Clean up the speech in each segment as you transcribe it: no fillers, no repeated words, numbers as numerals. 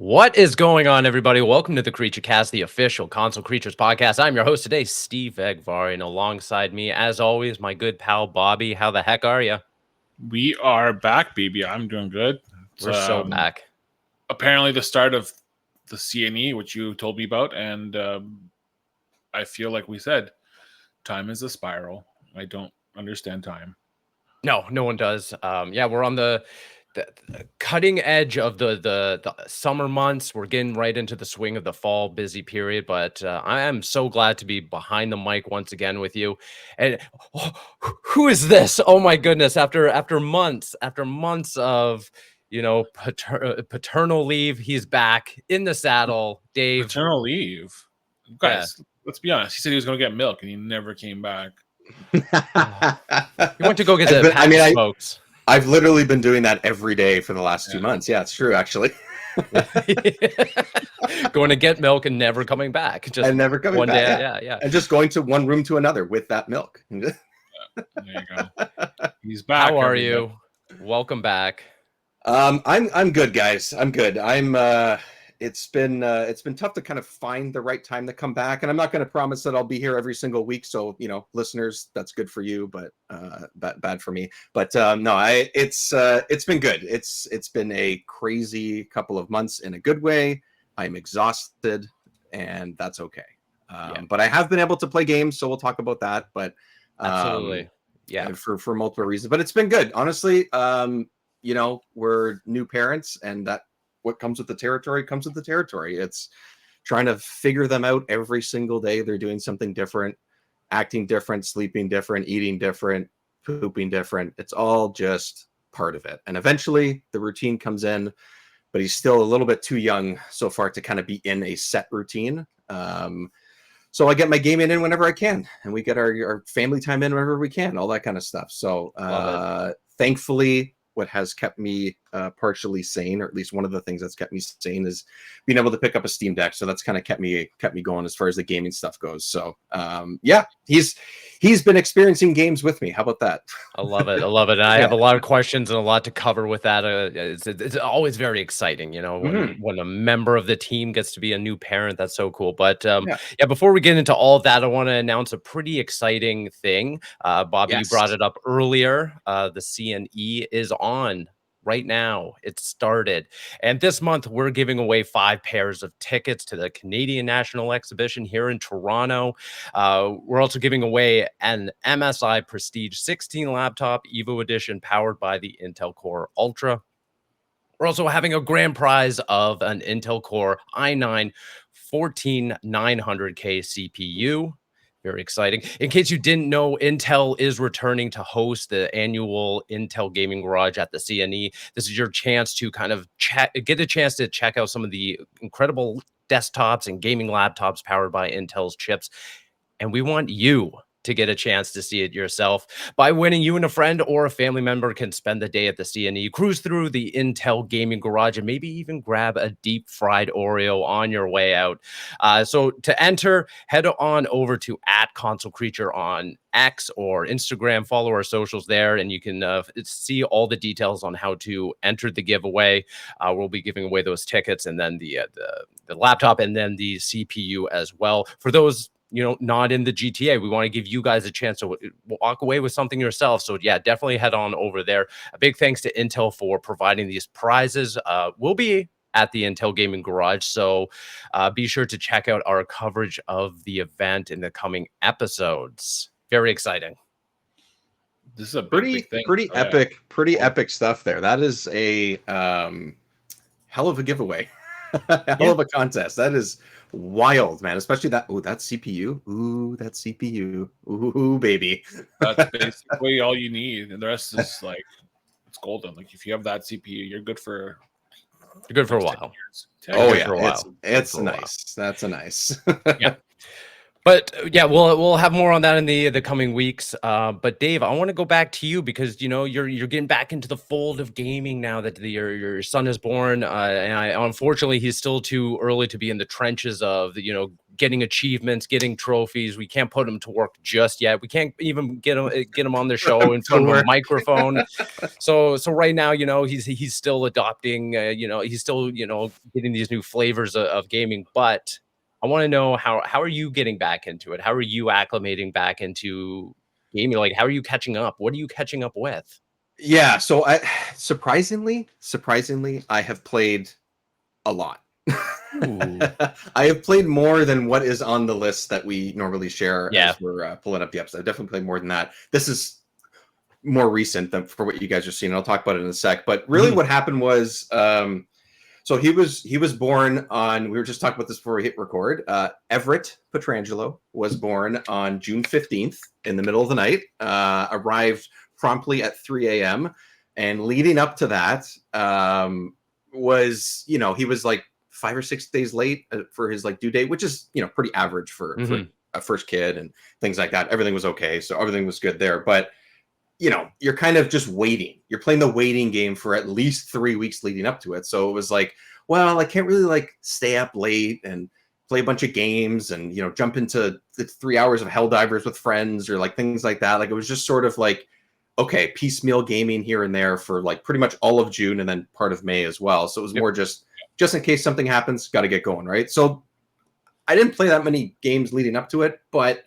What is going on, everybody? Welcome to the Creature Cast, the official Console Creatures podcast. I'm your host today, Steve Egvari, and alongside me, as always, my good pal Bobby. How the heck are you? We are back, baby. I'm doing good. We're so back. Apparently, the start of the CNE, which you told me about, and I feel like we said, time is a spiral. I don't understand time. No one does. We're on the cutting edge of the summer months. We're getting right into the swing of the fall busy period, but I am so glad to be behind the mic once again with you. And who is this? Oh my goodness! After months of paternal leave, he's back in the saddle. Dave, Paternal leave, guys. Let's be honest. He said he was going to get milk, and he never came back. He went to go get the smokes. I've literally been doing that every day for the last 2 months. Yeah, it's true, actually. Going to get milk and never coming back. Just and never coming one back. Day, yeah. And just going to one room to another with that milk. There you go. He's back. How are you? Welcome back. I'm good, guys. I'm good. It's been tough to kind of find the right time to come back, and I'm not going to promise that I'll be here every single week. So, listeners, that's good for you, but bad for me. But it's been good. It's been a crazy couple of months in a good way. I'm exhausted, and that's okay. But I have been able to play games, so we'll talk about that. But absolutely, yeah, for multiple reasons. But it's been good, honestly. We're new parents, and that. What comes with the territory comes with the territory. It's trying to figure them out every single day. They're doing something different, acting different, sleeping different, eating different, pooping different. It's all just part of it. And eventually the routine comes in, but he's still a little bit too young so far to kind of be in a set routine. So I get my gaming in whenever I can, and we get our family time in whenever we can, all that kind of stuff. So thankfully, what has kept me partially sane, or at least one of the things that's kept me sane, is being able to pick up a Steam Deck. So that's kind of kept me going as far as the gaming stuff goes. So he's been experiencing games with me. How about that? I love it. And I have a lot of questions and a lot to cover with that. It's always very exciting, when a member of the team gets to be a new parent. That's so cool. But before we get into all of that, I want to announce a pretty exciting thing. Bobby, you brought it up earlier. The CNE is on right now. It started, and this month we're giving away 5 pairs of tickets to the Canadian National Exhibition here in Toronto. We're also giving away an MSI Prestige 16 laptop EVO edition powered by the Intel Core Ultra. We're also having a grand prize of an Intel Core i9 14900K CPU. Very exciting. In case you didn't know, Intel is returning to host the annual Intel Gaming Garage at the CNE. This is your chance to kind of get a chance to check out some of the incredible desktops and gaming laptops powered by Intel's chips. And we want you to get a chance to see it yourself. By winning, you and a friend or a family member can spend the day at the CNE, cruise through the Intel Gaming Garage, and maybe even grab a deep fried Oreo on your way out. So to enter, head on over to @ConsoleCreature on X or Instagram. Follow our socials there, and you can see all the details on how to enter the giveaway. We'll be giving away those tickets, and then the laptop, and then the CPU as well. For those not in the GTA, we want to give you guys a chance to walk away with something yourself. So definitely head on over there. A big thanks to Intel for providing these prizes. We'll be at the Intel Gaming Garage, so be sure to check out our coverage of the event in the coming episodes. Very exciting. This is a big thing. Pretty epic stuff there. That is a hell of a giveaway. Hell of a contest. That is wild, man. Especially that CPU. That CPU. Ooh, baby. That's basically all you need, and the rest is like it's golden. Like if you have that CPU, you're good for a while. It's nice. That's a nice. Yeah. But we'll have more on that in the coming weeks. But Dave, I want to go back to you because you're getting back into the fold of gaming now that your son is born, and unfortunately he's still too early to be in the trenches of getting achievements, getting trophies. We can't put him to work just yet. We can't even get him on the show in front of a microphone. So right now, you know, he's still adopting, you know, he's still, you know, getting these new flavors of gaming. But I want to know how are you getting back into it? How are you acclimating back into gaming? Like, how are you catching up? What are you catching up with? Yeah, so I surprisingly, I have played a lot. I have played more than what is on the list that we normally share as we're pulling up the episode. I've definitely played more than that. This is more recent than for what you guys are seeing. I'll talk about it in a sec. But really, what happened was, so he was born on. We were just talking about this before we hit record. Everett Petrangelo was born on June 15th in the middle of the night. Arrived promptly at 3 a.m. And leading up to that, was, you know, he was like 5 or 6 days late for his like due date, which is, you know, pretty average for a first kid and things like that. Everything was okay, so everything was good there. But you know, you're kind of just waiting. You're playing the waiting game for at least 3 weeks leading up to it. So it was like, well, I can't really like stay up late and play a bunch of games and, you know, jump into the 3 hours of Helldivers with friends or like things like that. Like it was just sort of like, okay, piecemeal gaming here and there for like pretty much all of June and then part of May as well. So it was more just in case something happens, got to get going, right? So I didn't play that many games leading up to it, but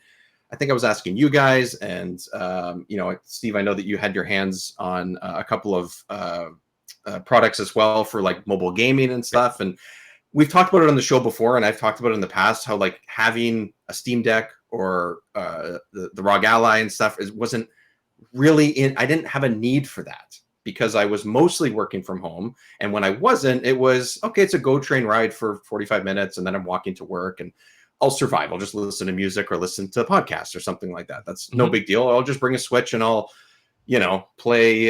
I think I was asking you guys, and you know, Steve, I know that you had your hands on a couple of products as well for like mobile gaming and stuff. And we've talked about it on the show before, and I've talked about it in the past how like having a Steam Deck or the ROG Ally and stuff wasn't really I didn't have a need for that because I was mostly working from home. And when I wasn't, it was okay, it's a GO train ride for 45 minutes, and then I'm walking to work and I'll survive. I'll just listen to music or listen to podcasts or something like that. That's no big deal. I'll just bring a Switch and I'll, you know, play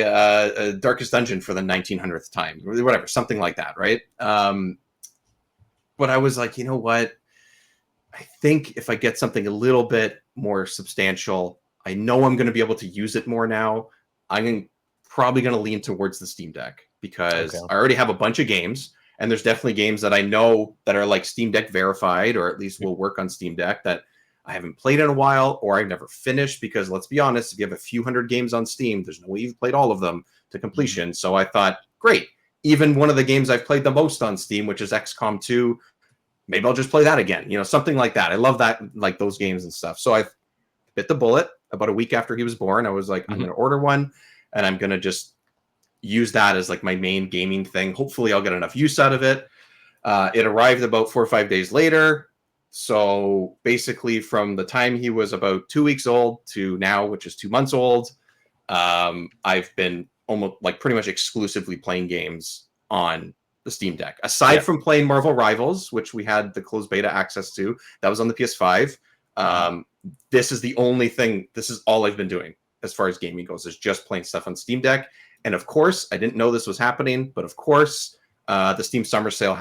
Darkest Dungeon for the 1900th time or whatever, something like that, right? But I was like, you know what? I think if I get something a little bit more substantial, I know I'm going to be able to use it more now. I'm probably going to lean towards the Steam Deck because I already have a bunch of games. And there's definitely games that I know that are like Steam Deck verified, or at least will work on Steam Deck, that I haven't played in a while, or I've never finished. Because let's be honest, if you have a few hundred games on Steam, there's no way you've played all of them to completion. So I thought, great. Even one of the games I've played the most on Steam, which is XCOM 2, maybe I'll just play that again. You know, something like that. I love that, like those games and stuff. So I bit the bullet. About a week after he was born, I was like, I'm going to order one, and I'm going to just use that as like my main gaming thing. Hopefully I'll get enough use out of it. It arrived about 4 or 5 days later. So basically from the time he was about 2 weeks old to now, which is 2 months old, I've been almost like pretty much exclusively playing games on the Steam Deck. Aside from playing Marvel Rivals, which we had the closed beta access to, that was on the PS5. This is the only thing, this is all I've been doing as far as gaming goes, is just playing stuff on Steam Deck. And of course, I didn't know this was happening, but of course, the Steam Summer Sale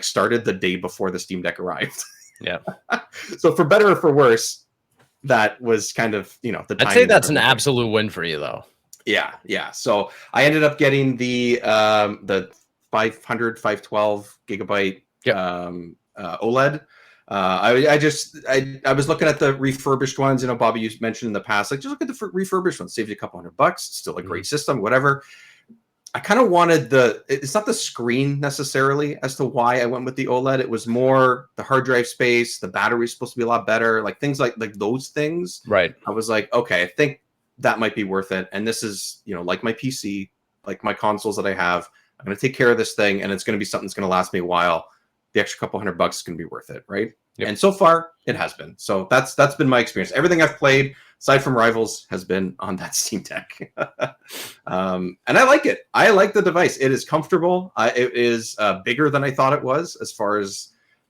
started the day before the Steam Deck arrived. Yeah. So for better or for worse, that was kind of, you know, the time. I'd say that's an absolute win for you, though. Yeah, yeah. So I ended up getting the 512 gigabyte OLED. I was looking at the refurbished ones. You know, Bobby, you mentioned in the past, like, just look at the refurbished ones. Saves you a couple $100. Still a great system, whatever. I kind of wanted it's not the screen necessarily as to why I went with the OLED. It was more the hard drive space. The battery's supposed to be a lot better. Like things like those things. Right. I was like, okay, I think that might be worth it. And this is, you know, like my PC, like my consoles that I have. I'm going to take care of this thing, and it's going to be something that's going to last me a while. The extra couple $100 is going to be worth it, right? Yep. And so far, it has been. So that's been my experience. Everything I've played, aside from Rivals, has been on that Steam Deck. And I like it. I like the device. It is comfortable. It is bigger than I thought it was as far as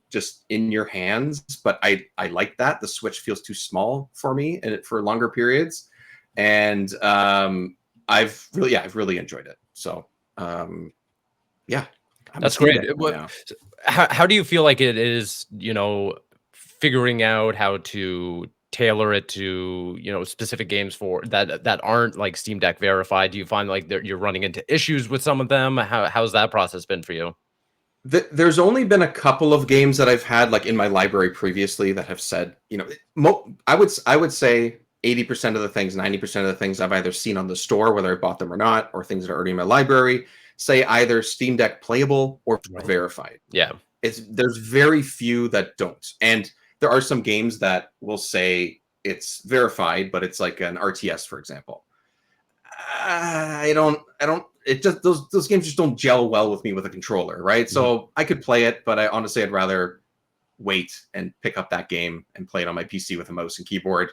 just in your hands. But I like that. The Switch feels too small for me and for longer periods. And I've really enjoyed it. So yeah. That's great. How do you feel like it is, you know, figuring out how to tailor it to, you know, specific games for that aren't like Steam Deck verified? Do you find like you're running into issues with some of them? How's that process been for you? There's only been a couple of games that I've had like in my library previously that have said, I would say 80% of the things, 90% of the things I've either seen on the store, whether I bought them or not, or things that are already in my library, say either Steam Deck playable or verified. Yeah. There's very few that don't. And there are some games that will say it's verified, but it's like an RTS, for example. It just those games just don't gel well with me with a controller, right? So I could play it, but I'd rather wait and pick up that game and play it on my PC with a mouse and keyboard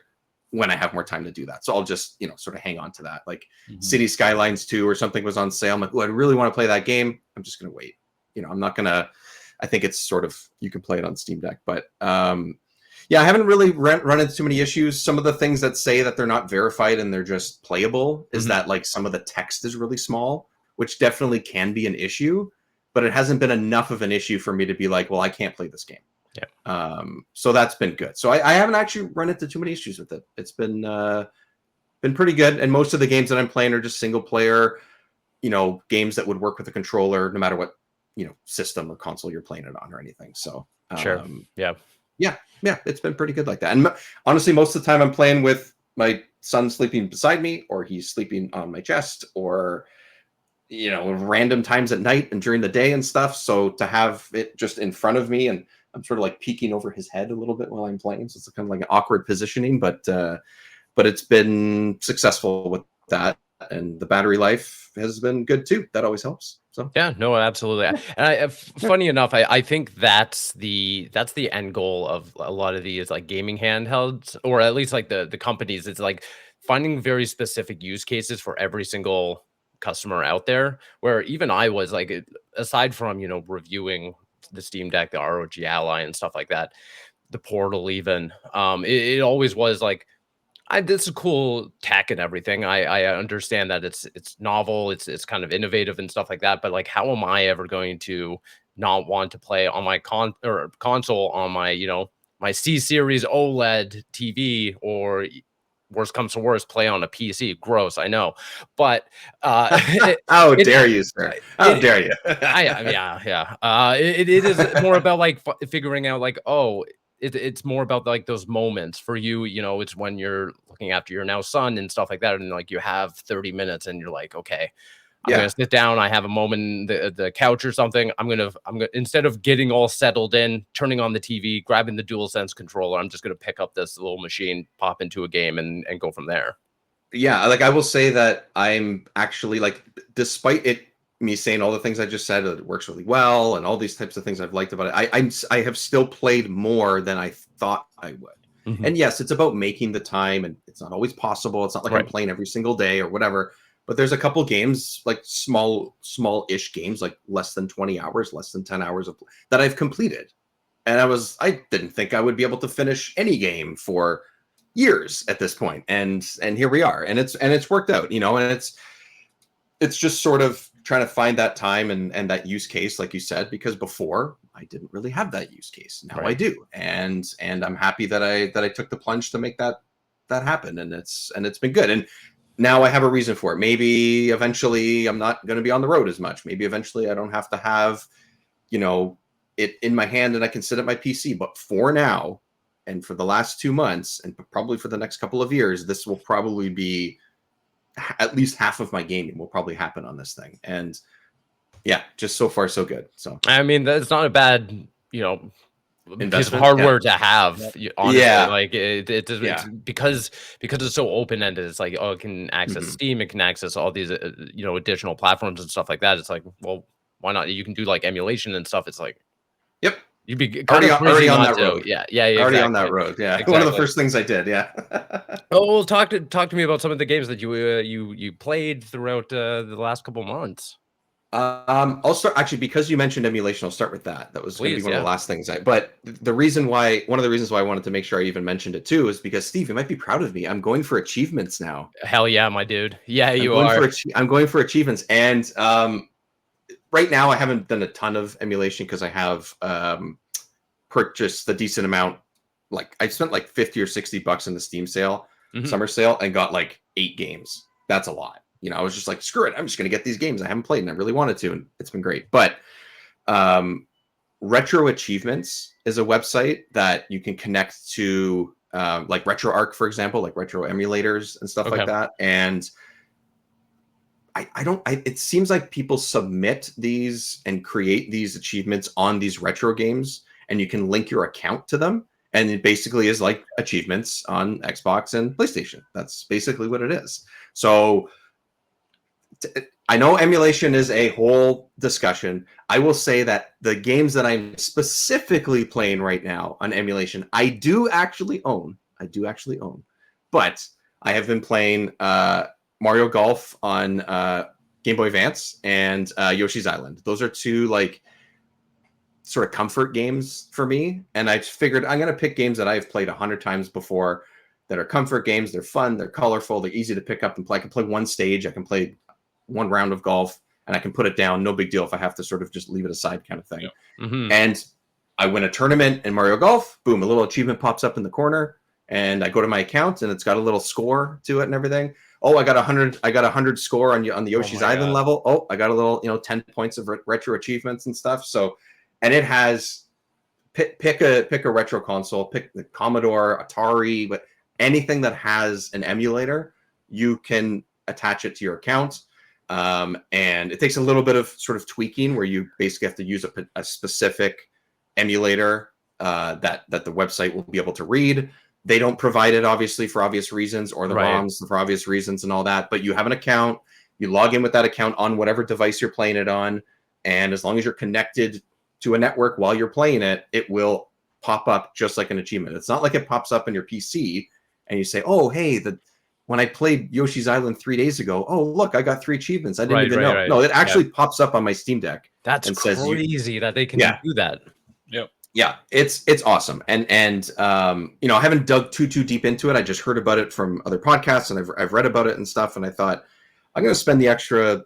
when I have more time to do that. So I'll just, sort of hang on to that. Like City Skylines 2 or something was on sale. I'm like, I really want to play that game. I'm just going to wait. I'm not going to, I think it's sort of, you can play it on Steam Deck, but yeah, I haven't really run into too many issues. Some of the things that say that they're not verified and they're just playable is that like some of the text is really small, which definitely can be an issue, but it hasn't been enough of an issue for me to be like, well, I can't play this game. Yeah. So that's been good. So I haven't actually run into too many issues with it. It's been pretty good. And most of the games that I'm playing are just single player, games that would work with a controller, no matter what, system or console you're playing it on or anything. So sure. Yeah, it's been pretty good like that. And honestly, most of the time I'm playing with my son sleeping beside me, or he's sleeping on my chest, or random times at night and during the day and stuff. So to have it just in front of me, and I'm sort of like peeking over his head a little bit while I'm playing, so it's kind of like an awkward positioning, but it's been successful with that, and the battery life has been good too. That always helps. So yeah, no, absolutely. And funny enough, I think that's the end goal of a lot of these like gaming handhelds, or at least like the companies. It's like finding very specific use cases for every single customer out there, where even I was like, aside from reviewing the Steam Deck, the ROG Ally and stuff like that, the Portal even, it always was like, this is cool tech and everything. I understand that it's novel, it's kind of innovative and stuff like that. But like, how am I ever going to not want to play on my console on my my C series OLED TV, or worst comes to worst, play on a PC? Gross, I know, but how dare you, sir? How dare you? It is more about like figuring out like, oh, it's more about like those moments for you. It's when you're looking after your now son and stuff like that, and like you have 30 minutes and you're like, okay, I'm gonna sit down, I have a moment in the couch or something. I'm gonna instead of getting all settled in, turning on the TV, grabbing the DualSense controller, I'm just gonna pick up this little machine, pop into a game, and go from there. Yeah, like I will say that I'm actually like, despite me saying all the things I just said, it works really well, and all these types of things I've liked about it, I have still played more than I thought I would. And yes, it's about making the time, and it's not always possible. It's not like I'm playing every single day or whatever. But there's a couple games, like small-ish games, like less than 20 hours, less than 10 hours that I've completed. And I didn't think I would be able to finish any game for years at this point. And here we are. And it's worked out, and it's just sort of trying to find that time and that use case, like you said, because before I didn't really have that use case. Now I do. And I'm happy that I took the plunge to make that happen. And it's been good. And now I have a reason for it. Maybe eventually I'm not going to be on the road as much. Maybe eventually I don't have to have, it in my hand and I can sit at my PC. But for now, and for the last 2 months, and probably for the next couple of years, this will probably be at least half of my gaming will probably happen on this thing. And yeah, just so far so good. So I mean, that's not a bad, piece of hardware to have, honestly. Like it's because it's so open-ended. It's like, oh, it can access Steam, it can access all these additional platforms and stuff like that. It's like, well, why not? You can do like emulation and stuff. It's like, yep, you'd be already on that road. Yeah, already on that road. Yeah, exactly. One of the first things I did. Yeah. Oh, well, talk to me about some of the games that you played throughout the last couple months. I'll start actually, because you mentioned emulation. I'll start with that. That was going to be one of the last things. But one of the reasons why I wanted to make sure I even mentioned it too is because, Steve, you might be proud of me. I'm going for achievements now. Hell yeah, my dude. Yeah, you are. I'm going for achievements, and right now I haven't done a ton of emulation because I have purchased a decent amount. Like I spent like $50 or $60 in the Steam sale, summer sale, and got like 8 games. That's a lot. I was just like, screw it. I'm just going to get these games I haven't played and I really wanted to. And it's been great. But Retro Achievements is a website that you can connect to, like RetroArch, for example, like retro emulators and stuff like that. And it seems like people submit these and create these achievements on these retro games, and you can link your account to them. And it basically is like achievements on Xbox and PlayStation. That's basically what it is. So I know emulation is a whole discussion. I will say that the games that I'm specifically playing right now on emulation, I do actually own. But I have been playing Mario Golf on Game Boy Advance and Yoshi's Island. Those are two like sort of comfort games for me. And I figured I'm going to pick games that I've played 100 times before that are comfort games. They're fun. They're colorful. They're easy to pick up and play. I can play one stage. I can play one round of golf and I can put it down. No big deal if I have to sort of just leave it aside kind of thing. And I win a tournament in Mario Golf. Boom, a little achievement pops up in the corner. And I go to my account and it's got a little score to it and everything. Oh, I got 100. I got 100 score on the Yoshi's Island level. Oh, I got a little, 10 points of retro achievements and stuff. So, and it has pick a retro console, pick the Commodore, Atari, but anything that has an emulator, you can attach it to your account. And it takes a little bit of sort of tweaking where you basically have to use a specific emulator that the website will be able to read. They don't provide it, obviously, for obvious reasons, or the ROMs for obvious reasons and all that. But you have an account. You log in with that account on whatever device you're playing it on. And as long as you're connected to a network while you're playing it, it will pop up just like an achievement. It's not like it pops up on your PC and you say, oh, hey, when I played Yoshi's Island 3 days ago, oh, look, I got 3 achievements. I didn't even know. Right. No, it actually pops up on my Steam Deck. That's crazy that they can do that. Yep. Yeah, it's awesome. And I haven't dug too deep into it. I just heard about it from other podcasts and I've read about it and stuff. And I thought I'm going to spend the extra,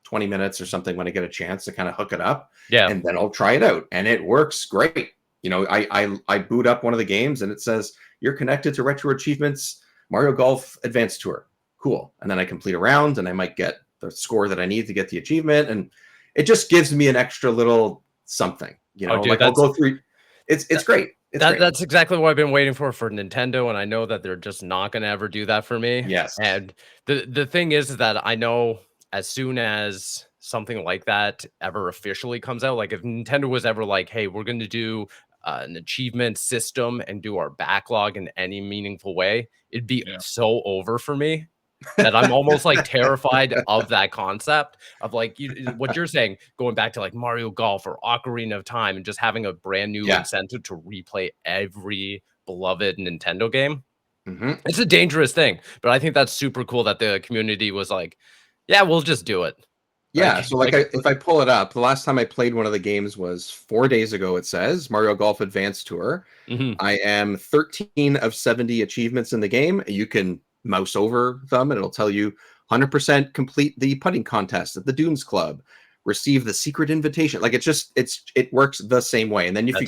20 minutes or something when I get a chance to kind of hook it up. Yeah. And then I'll try it out. And it works great. I boot up one of the games and it says you're connected to Retro Achievements Mario Golf Advanced Tour. Cool. And then I complete a round and I might get the score that I need to get the achievement. And it just gives me an extra little something, I'll go through. It's great. That's exactly what I've been waiting for Nintendo. And I know that they're just not going to ever do that for me. Yes. And the thing is that I know as soon as something like that ever officially comes out, like if Nintendo was ever like, hey, we're going to do an achievement system and do our backlog in any meaningful way, it'd be so over for me that I'm almost like terrified of that concept of like what you're saying, going back to like Mario Golf or Ocarina of Time and just having a brand new incentive to replay every beloved Nintendo game. It's a dangerous thing, but I think that's super cool that the community was like, yeah, we'll just do it. Yeah, so if I pull it up, the last time I played one of the games was 4 days ago, it says, Mario Golf Advanced Tour. I am 13 of 70 achievements in the game. You can mouse over them and it'll tell you 100% complete the putting contest at the Dunes Club, receive the secret invitation. Like it works the same way. And then if you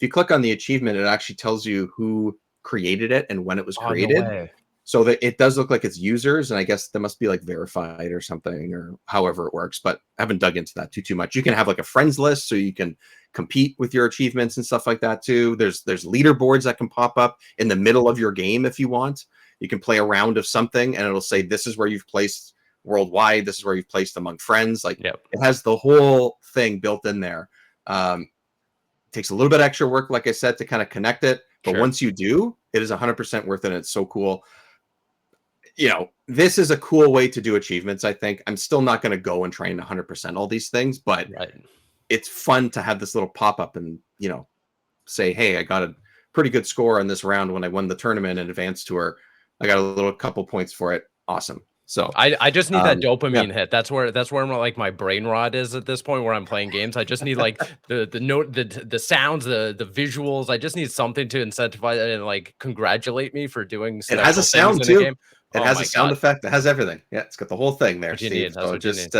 click on the achievement, it actually tells you who created it and when it was created. No, so that it does look like it's users, and I guess that must be like verified or something, or however it works. But I haven't dug into that too much. You can have like a friends list, so you can compete with your achievements and stuff like that too. There's leaderboards that can pop up in the middle of your game if you want. You can play a round of something, and it'll say this is where you've placed worldwide. This is where you've placed among friends. Like it has the whole thing built in there. Takes a little bit extra work, like I said, to kind of connect it. But once you do, it is 100% worth it. And it's so cool. This is a cool way to do achievements, I think. I'm still not going to go and train 100% all these things, but it's fun to have this little pop-up and, say, hey, I got a pretty good score on this round when I won the tournament in Advanced Tour. I got a little couple points for it. Awesome. So I just need that dopamine hit. That's where like my brain rot is at this point where I'm playing games. I just need like the note, the sounds, the visuals. I just need something to incentivize and like congratulate me for doing. It has a sound too. It has a sound effect. It has everything. Yeah, it's got the whole thing there, Steve. So just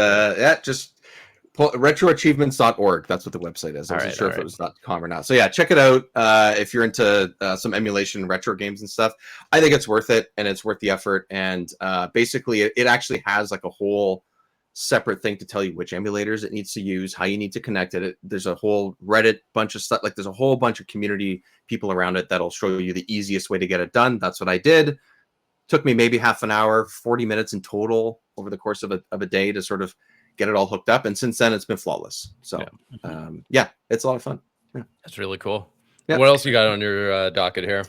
pull retroachievements.org. That's what the website is. I wasn't sure if it was .com or not. So yeah, check it out. If you're into some emulation retro games and stuff, I think it's worth it and it's worth the effort. And basically, it actually has like a whole separate thing to tell you which emulators it needs to use, how you need to connect it. There's a whole Reddit bunch of stuff. Like there's a whole bunch of community people around it that'll show you the easiest way to get it done. That's what I did. Took me maybe half an hour, 40 minutes in total over the course of a day to sort of get it all hooked up. And since then, it's been flawless. So, yeah, it's a lot of fun. Yeah. That's really cool. Yeah. What else you got on your docket here?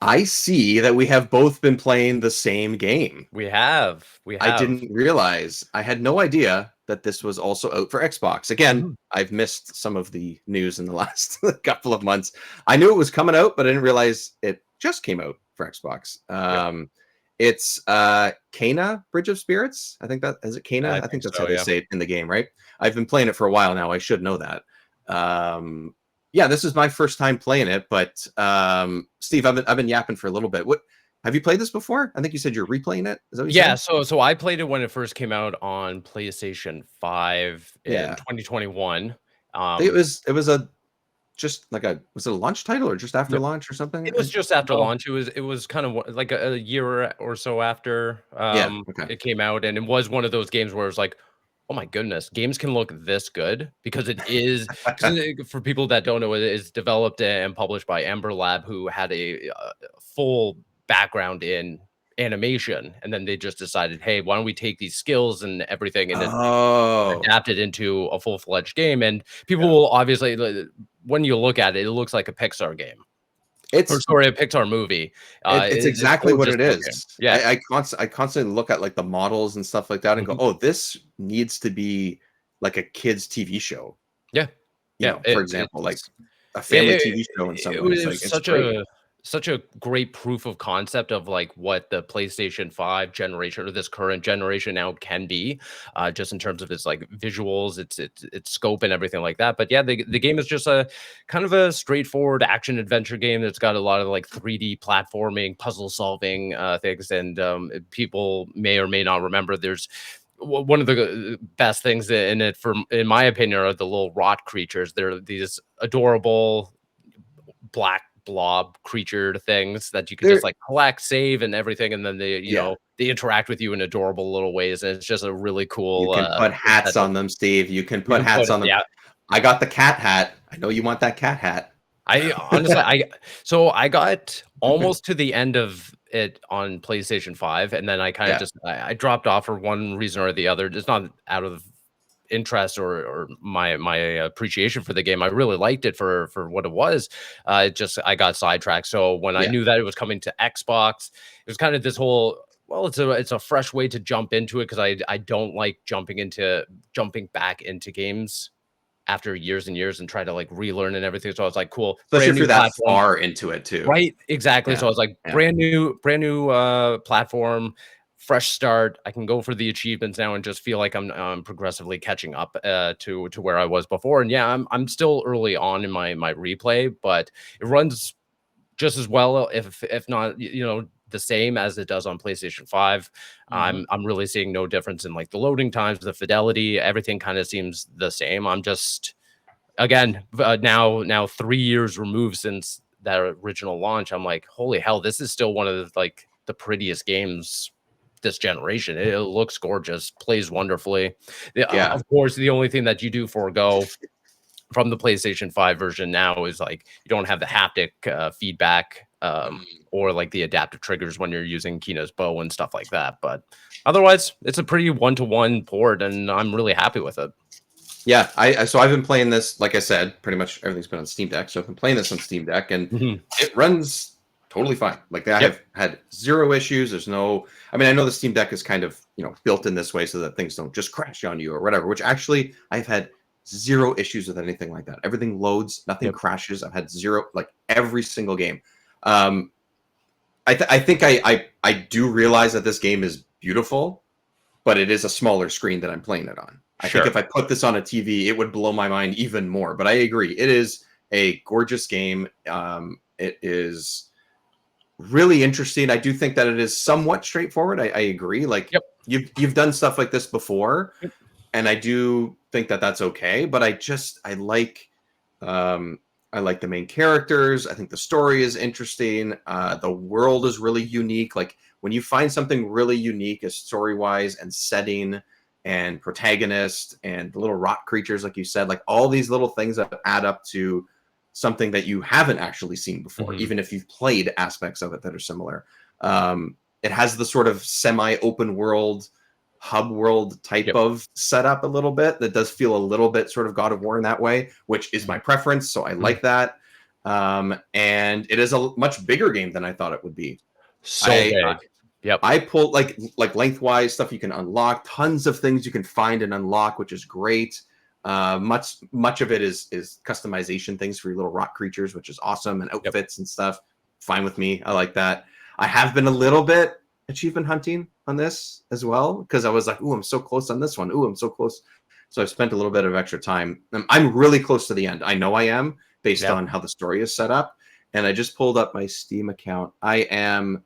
I see that we have both been playing the same game. We have. I didn't realize. I had no idea that this was also out for Xbox. Again, I've missed some of the news in the last couple of months. I knew it was coming out, but I didn't realize it just came out for Xbox. It's Kana, Bridge of Spirits. I think that is it. Kana. I think that's how they say it in the game, right? I've been playing it for a while now. I should know that. Yeah, this is my first time playing it, but Steve, I've been yapping for a little bit. What have you played this before? I think you said you're replaying it. Is that what you said? So I played it when it first came out on PlayStation 5 in 2021. It was was it a launch title or just after launch or something? It was just after launch. It was kind of like a year or so after it came out, and it was one of those games where it's like, oh my goodness, games can look this good, because it is. For people that don't know, it is developed and published by Ember Lab, who had a full background in animation, and then they just decided, hey, why don't we take these skills and everything and then adapt it into a full-fledged game? And people will obviously, when you look at it, it looks like a Pixar game. A Pixar movie. It's exactly what it is. Game. Yeah, I constantly look at like the models and stuff like that and go, oh, this needs to be like a kids TV show. Yeah, you know, for example, like a family TV show in some ways. It's such a great proof of concept of like what the PlayStation 5 generation or this current generation now can be, just in terms of its like visuals, its scope and everything like that. But yeah, the game is just a kind of a straightforward action adventure game that's got a lot of like 3D platforming, puzzle solving things. And people may or may not remember, there's one of the best things in it, in my opinion, are the little rot creatures. They're these adorable black blob creature things that you can just like collect, save, and everything, and then they they interact with you in adorable little ways, and it's just a really cool. You can put hats on them, Steve. You can put hats on them. Yeah. I got the cat hat. I know you want that cat hat. I honestly, I got almost to the end of it on PlayStation 5, and then I kind of I dropped off for one reason or the other. It's not out of interest or my appreciation for the game. I really liked it for what it was. I got sidetracked. So when I knew that it was coming to Xbox, it was kind of this whole, well, it's a fresh way to jump into it, because I don't like jumping back into games after years and years and try to like relearn and everything. So I was like, cool. Especially if you're that far into it too. Right. Exactly. So I was like, brand new platform, fresh start. I can go for the achievements now and just feel like I'm progressively catching up to where I was before. And yeah, I'm still early on in my replay, but it runs just as well, if not, the same as it does on PlayStation 5. I'm really seeing no difference in like the loading times, the fidelity, everything kind of seems the same. I'm just, again, now 3 years removed since that original launch. I'm like, holy hell, this is still one of the prettiest games this generation. It looks gorgeous, plays wonderfully. Of course, the only thing that you do forego from the PlayStation 5 version now is like you don't have the haptic feedback or like the adaptive triggers when you're using Kina's bow and stuff like that. But otherwise, it's a pretty one-to-one port, and I'm really happy with it. Yeah, so I've been playing this, like I said, pretty much everything's been on Steam Deck. So I've been playing this on Steam Deck, and it runs totally fine. Like I have had zero issues. There's no, I mean, I know the Steam Deck is kind of, built in this way so that things don't just crash on you or whatever, which actually I've had zero issues with anything like that. Everything loads, nothing crashes. I've had zero, like every single game. I think I do realize that this game is beautiful, but it is a smaller screen that I'm playing it on. I think if I put this on a TV, it would blow my mind even more. But I agree, it is a gorgeous game. It is really interesting. I do think that it is somewhat straightforward. I agree. Like you've done stuff like this before, and I do think that that's okay. But I like the main characters. I think the story is interesting. The world is really unique. Like when you find something really unique, as story-wise and setting and protagonist and the little rock creatures, like you said, like all these little things that add up to something that you haven't actually seen before, even if you've played aspects of it that are similar. It has the sort of semi-open world, hub world type of setup a little bit that does feel a little bit sort of God of War in that way, which is my preference. So I like that. And it is a much bigger game than I thought it would be. So big. Yep. I pulled like lengthwise stuff you can unlock, tons of things you can find and unlock, which is great. Much of it is customization things for your little rock creatures, which is awesome, and outfits and stuff. Fine with me. I like that. I have been a little bit achievement hunting on this as well, because I was like, ooh, I'm so close on this one. Ooh, I'm so close. So I've spent a little bit of extra time. I'm really close to the end. I know I am, based on how the story is set up. And I just pulled up my Steam account. I am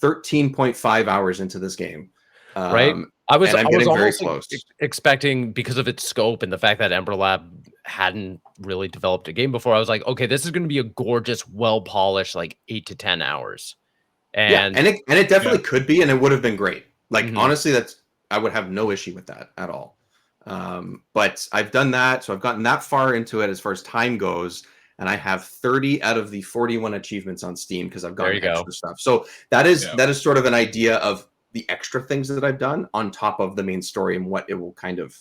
13.5 hours into this game. Right. I was getting very almost close. expecting, because of its scope and the fact that Ember Lab hadn't really developed a game before, I was like, okay, this is going to be a gorgeous, well polished, like 8 to 10 hours. And it definitely could be, and it would have been great. Like honestly, I would have no issue with that at all. But I've done that, so I've gotten that far into it as far as time goes, and I have 30 out of the 41 achievements on Steam because I've gotten extra stuff. So that is sort of an idea of the extra things that I've done on top of the main story and what it will kind of,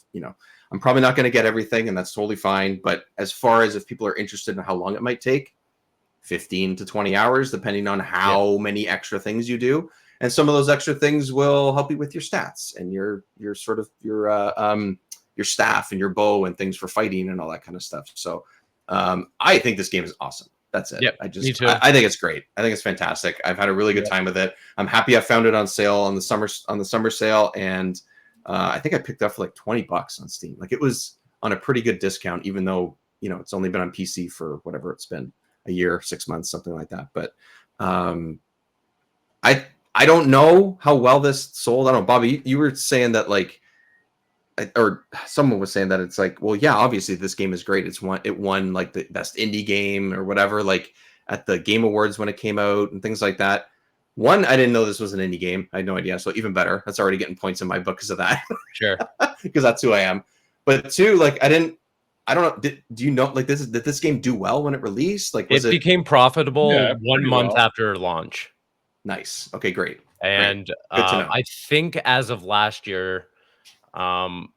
I'm probably not going to get everything, and that's totally fine. But as far as if people are interested in how long it might take, 15 to 20 hours, depending on how many extra things you do. And some of those extra things will help you with your stats and your sort of your staff and your bow and things for fighting and all that kind of stuff. So I think this game is awesome. That's it. Yep, I me too. I think it's great. I think it's fantastic. I've had a really good time with it. I'm happy I found it on sale on the summer sale, and I think I picked up for like $20 on Steam. Like it was on a pretty good discount, even though it's only been on PC for whatever it's been, a year, 6 months, something like that. But I don't know how well this sold. I don't know, Bobby, you were saying that or someone was saying that it's like, well, yeah, obviously this game is great. It won like the best indie game or whatever, like at the Game Awards when it came out and things like that. One, I didn't know this was an indie game. I had no idea. So even better. That's already getting points in my book because of that. Sure. Because that's who I am. But two, like I don't know. Do you know, like did this game do well when it released? Like it became profitable 1 month well after launch. Nice. Okay, great. And Good to know. I think as of last year, there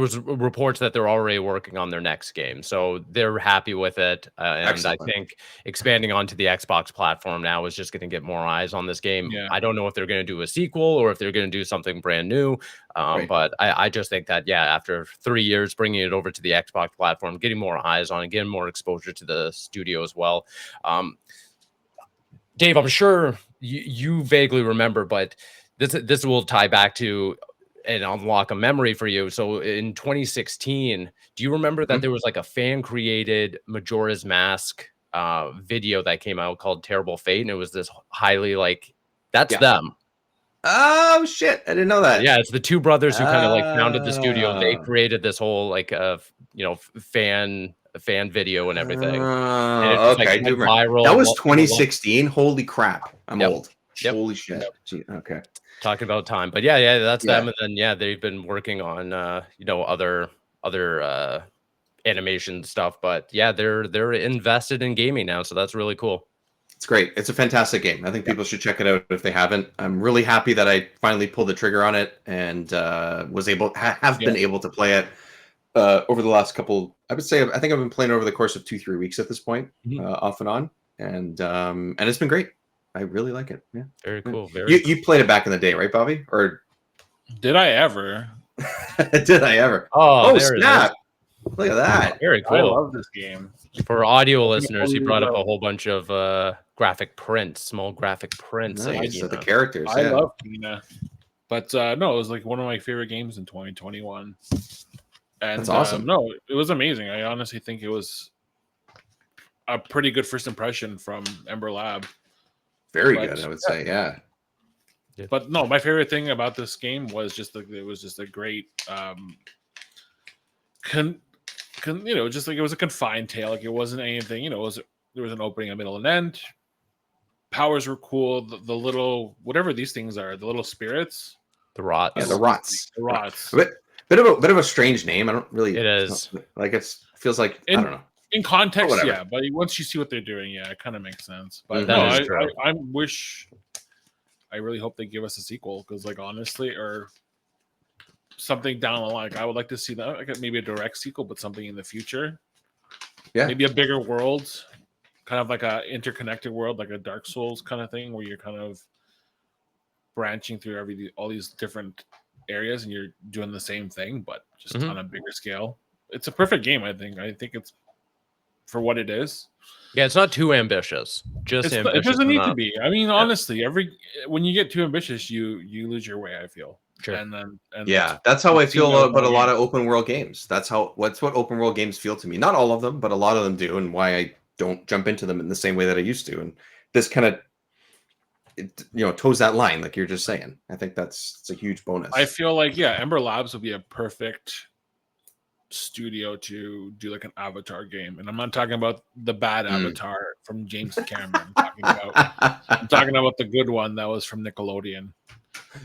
was reports that they're already working on their next game, so they're happy with it. And Excellent. I think expanding onto the Xbox platform now is just going to get more eyes on this game. Yeah. I don't know if they're going to do a sequel or if they're going to do something brand new. But I just think that, after 3 years, bringing it over to the Xbox platform, getting more eyes on it, getting more exposure to the studio as well. Dave, I'm sure you vaguely remember, but this will tie back to and unlock a memory for you. So in 2016, do you remember that there was like a fan created Majora's Mask video that came out called Terrible Fate? And it was this highly that's them. Oh shit, I didn't know that. Yeah, it's the two brothers who kind of founded the studio. They created this whole fan video and everything. And it just, Okay, went viral. That was 2016. Holy crap, I'm old. Yep. Holy shit. Gee, okay. Talking about time, but that's them. And then they've been working on other animation stuff, but they're invested in gaming now, so that's really cool. It's great. It's a fantastic game. I think people should check it out if they haven't. I'm really happy that I finally pulled the trigger on it and was able been able to play it over the last couple. I would say I think I've been playing over the course of 2-3 weeks at this point, off and on, and it's been great. I really like it. Yeah, very cool. You played it back in the day, right, Bobby? Or did I ever? Did I ever? Oh, snap! Look at that. Very cool. I love this game. For audio listeners, he brought up a whole bunch of graphic prints, small graphic prints. Nice. The characters. I love Tina. But no, it was like one of my favorite games in 2021. And that's awesome. No, it was amazing. I honestly think it was a pretty good first impression from Ember Lab. Very good, I would say. Yeah. But no, my favorite thing about this game was just it was just a great just like it was a confined tale. Like it wasn't anything, there was an opening, a middle, and end. Powers were cool. The little, whatever these things are, the little spirits. The Rots. Yeah, the Rots. The Rots. Bit of a strange name. I don't really. It is. Like it feels like I don't know. In context, whatever. yeah, but once you see what they're doing, yeah, it kind of makes sense. But Mhm. no, That is true. I really hope they give us a sequel because, like, honestly, or something down the line. I would like to see that, like maybe a direct sequel, but something in the future. Yeah. Maybe a bigger world, kind of like a interconnected world, like a Dark Souls kind of thing, where you're kind of branching through all these different areas and you're doing the same thing, but just Mhm. on a bigger scale. It's a perfect game, I think. I think it's for what it is. Yeah, it's not too ambitious. Just It ambitious doesn't need to enough. be. I mean, honestly, when you get too ambitious, you lose your way, I feel. Sure. And Yeah, that's how I I've seen feel that with about a all lot games. of open world games. That's what open world games feel to me. Not all of them, but a lot of them do, and why I don't jump into them in the same way that I used to. And this kind of toes that line, like you're just saying. I think it's a huge bonus. I feel like, yeah, Ember Labs would be a perfect studio to do like an Avatar game. And I'm not talking about the bad Avatar from James Cameron. I'm talking about the good one that was from Nickelodeon.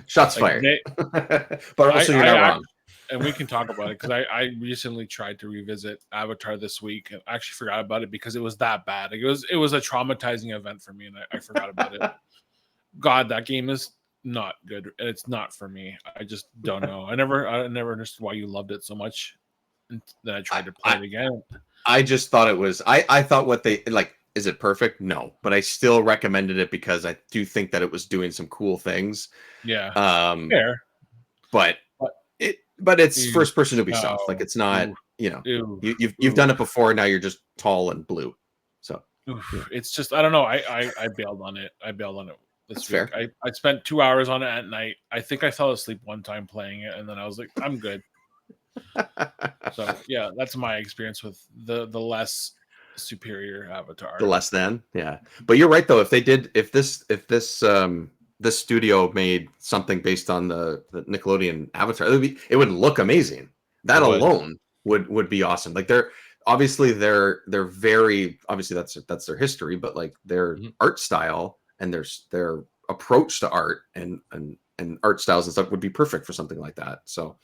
Shots Like fired. But also, you're not wrong. And we can talk about it because I recently tried to revisit Avatar this week and I actually forgot about it because it was that bad. Like it was a traumatizing event for me and I forgot about it. God, that game is not good. It's not for me. I just don't know. I never understood why you loved it so much. And then I tried to play it again. I just thought it was. I thought what they like. Is it perfect? No, but I still recommended it because I do think that it was doing some cool things. Yeah. Fair. But it's first person Ubisoft. Like it's not. You've done it before. Now you're just tall and blue. So it's just I don't know. I bailed on it. This week. Fair. I spent 2 hours on it at night. I think I fell asleep one time playing it, and then I was like, I'm good. So yeah, that's my experience with the less superior Avatar. The less than, yeah. But you're right though. If this studio made something based on the Nickelodeon Avatar, it would look amazing. That alone would be awesome. Like they're very obviously that's their history, but like their art style and their approach to art and art styles and stuff would be perfect for something like that. So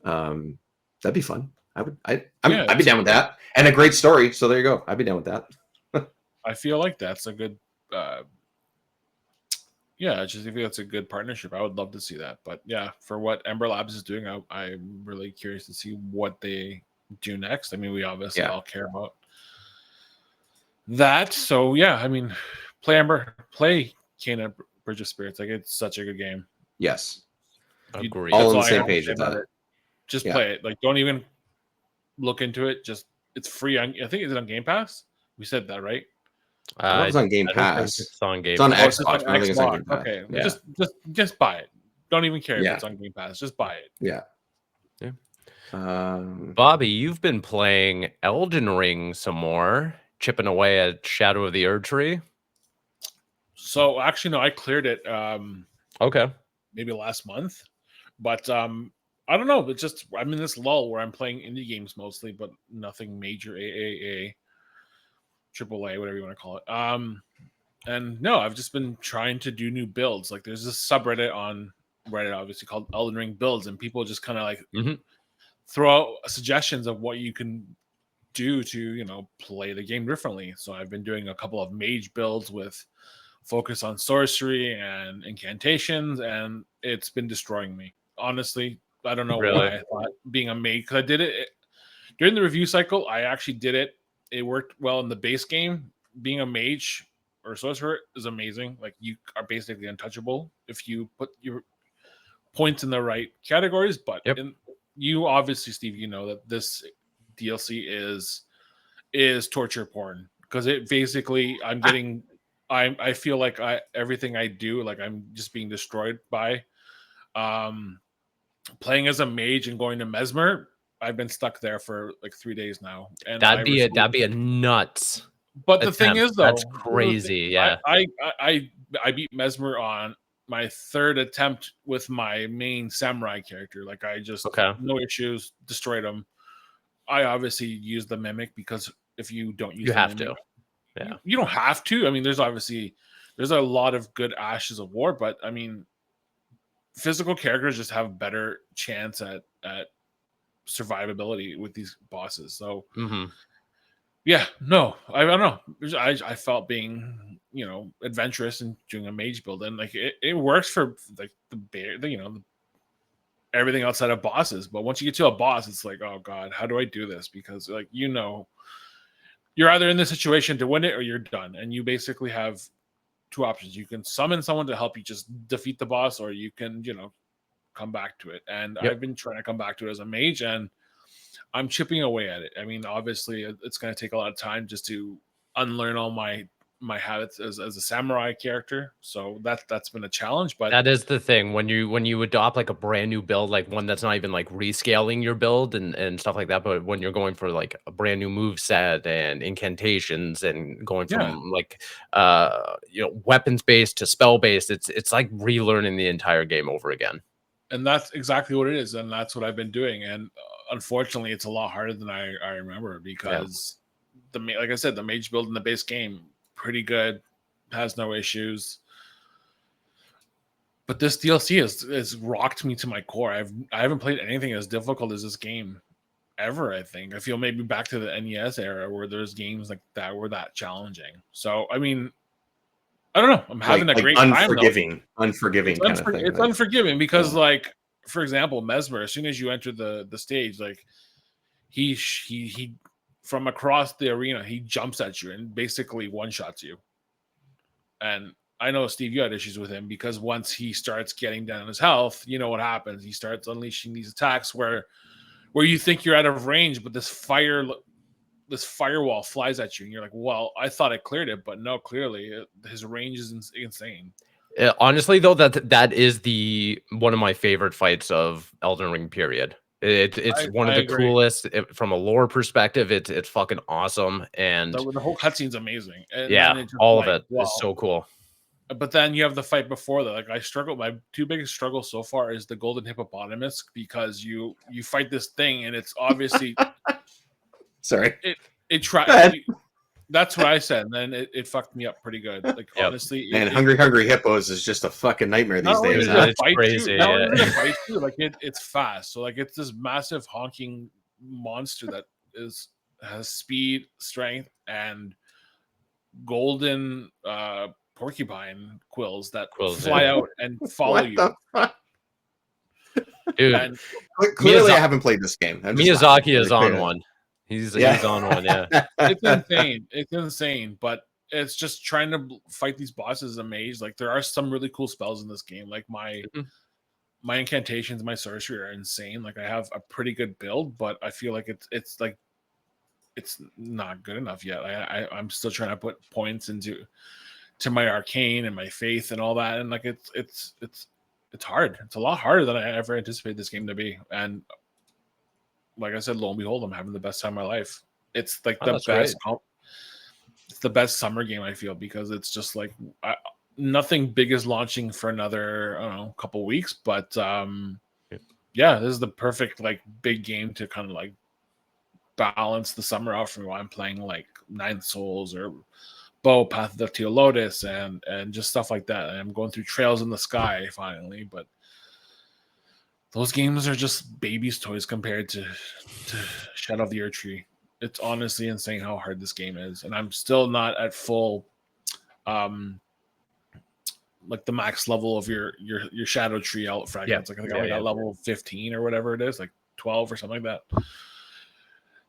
that'd be fun. I'd be down with that. And a great story. So there you go. I'd be down with that. I feel like that's a good I just think that's a good partnership. I would love to see that. But yeah, for what Ember Labs is doing, I'm really curious to see what they do next. I mean, we obviously all care about that. So yeah, I mean, play Kena Bridge of Spirits. Like it's such a good game. Yes. Agreed. All on the same page with that. Just play it. Like don't even look into it. Just it's free. I think is it on Game Pass? We said that, right? It's on Game Pass. It's on Game It's on Pass. Xbox. I think it's on Game Pass. Okay, yeah. just buy it. Don't even care if it's on Game Pass. Just buy it. Yeah. Bobby, you've been playing Elden Ring some more, chipping away at Shadow of the Erdtree. So actually, no, I cleared it. Okay. Maybe last month, but I don't know. It's just I'm in this lull where I'm playing indie games mostly, but nothing major AAA, AAA, whatever you want to call it. And no, I've just been trying to do new builds. Like there's this subreddit on Reddit, obviously called Elden Ring Builds, and people just kind of like throw out suggestions of what you can do to play the game differently. So I've been doing a couple of mage builds with focus on sorcery and incantations, and it's been destroying me. Honestly, I don't know why I thought being a mage, because I did it during the review cycle. I actually did it. It worked well in the base game. Being a mage or sorcerer is amazing. Like you are basically untouchable if you put your points in the right categories. But you obviously, Steve, you know that this DLC is torture porn because it basically I feel like everything I do, like I'm just being destroyed by. Playing as a mage and going to Mesmer, I've been stuck there for like 3 days now, and that'd be a nuts. But the thing is, though, that's crazy. I beat Mesmer on my third attempt with my main samurai character. Like I just no issues, destroyed him. I obviously used the mimic because if you don't use, you have to. Yeah, you don't have to. I mean, there's a lot of good Ashes of War, but I mean, physical characters just have a better chance at survivability with these bosses. So yeah, no, I don't know. I felt being, you know, adventurous and doing a mage build, and like it works for like everything outside of bosses. But once you get to a boss, it's like, oh god, how do I do this? Because like, you know, you're either in this situation to win it or you're done, and you basically have two options. You can summon someone to help you just defeat the boss, or you can, you know, come back to it. And I've been trying to come back to it as a mage, and I'm chipping away at it. I mean, obviously, it's going to take a lot of time just to unlearn all my habits as a samurai character. So that's been a challenge. But that is the thing when you adopt like a brand new build, like one that's not even like rescaling your build and stuff like that. But when you're going for like a brand new move set and incantations and going from like you know, weapons based to spell based, it's like relearning the entire game over again. And that's exactly what it is, and that's what I've been doing. And unfortunately, it's a lot harder than I remember, because like I said, the mage build in the base game pretty good, has no issues. But this DLC has rocked me to my core. I haven't played anything as difficult as this game ever. I think I feel maybe back to the NES era where there's games like that were that challenging. So I mean, I don't know. I'm having a great time. Unforgiving kind of thing. It's unforgiving because, like, for example, Mesmer. As soon as you enter the stage, like he from across the arena, he jumps at you and basically one shots you. And I know, Steve, you had issues with him because once he starts getting down his health, you know what happens. He starts unleashing these attacks where you think you're out of range, but this firewall flies at you, and you're like, well, I thought I cleared it, but no, clearly his range is insane. Honestly, though, that is one of my favorite fights of Elden Ring, period. It's one of the coolest from a lore perspective. It's fucking awesome, and the whole cutscene's amazing. And yeah, all of it is so cool. But then you have the fight before that. Like, I struggle. My two biggest struggles so far is the golden hippopotamus, because you fight this thing and it's obviously sorry. It tried. That's what I said, and then it fucked me up pretty good. Like, honestly, and Hungry Hippos is just a fucking nightmare these days. It's crazy. Like it's fast. So like, it's this massive honking monster that has speed, strength, and golden porcupine quills that fly out and follow you. The fuck? Dude, and clearly I haven't played this game. Miyazaki is on one. He's on one, yeah. It's insane. It's insane, but it's just trying to fight these bosses as a mage. Like, there are some really cool spells in this game. Like, my incantations, my sorcery are insane. Like, I have a pretty good build, but I feel like it's like it's not good enough yet. I'm still trying to put points into my arcane and my faith and all that, and like it's hard. It's a lot harder than I ever anticipated this game to be. And like I said, lo and behold, I'm having the best time of my life. It's like the best. It's the best summer game, I feel, because it's just like nothing big is launching for another, I don't know, couple weeks. But yeah, this is the perfect like big game to kind of like balance the summer out for me while I'm playing like Nine Souls or Bow, Path of the Teal Lotus, and just stuff like that. And I'm going through Trails in the Sky finally, but those games are just baby's toys compared to Shadow of the Erdtree. It's honestly insane how hard this game is, and I'm still not at full, like the max level of your Shadow Tree out fragments. Like I think I'm at level 15 or whatever it is, like 12 or something like that.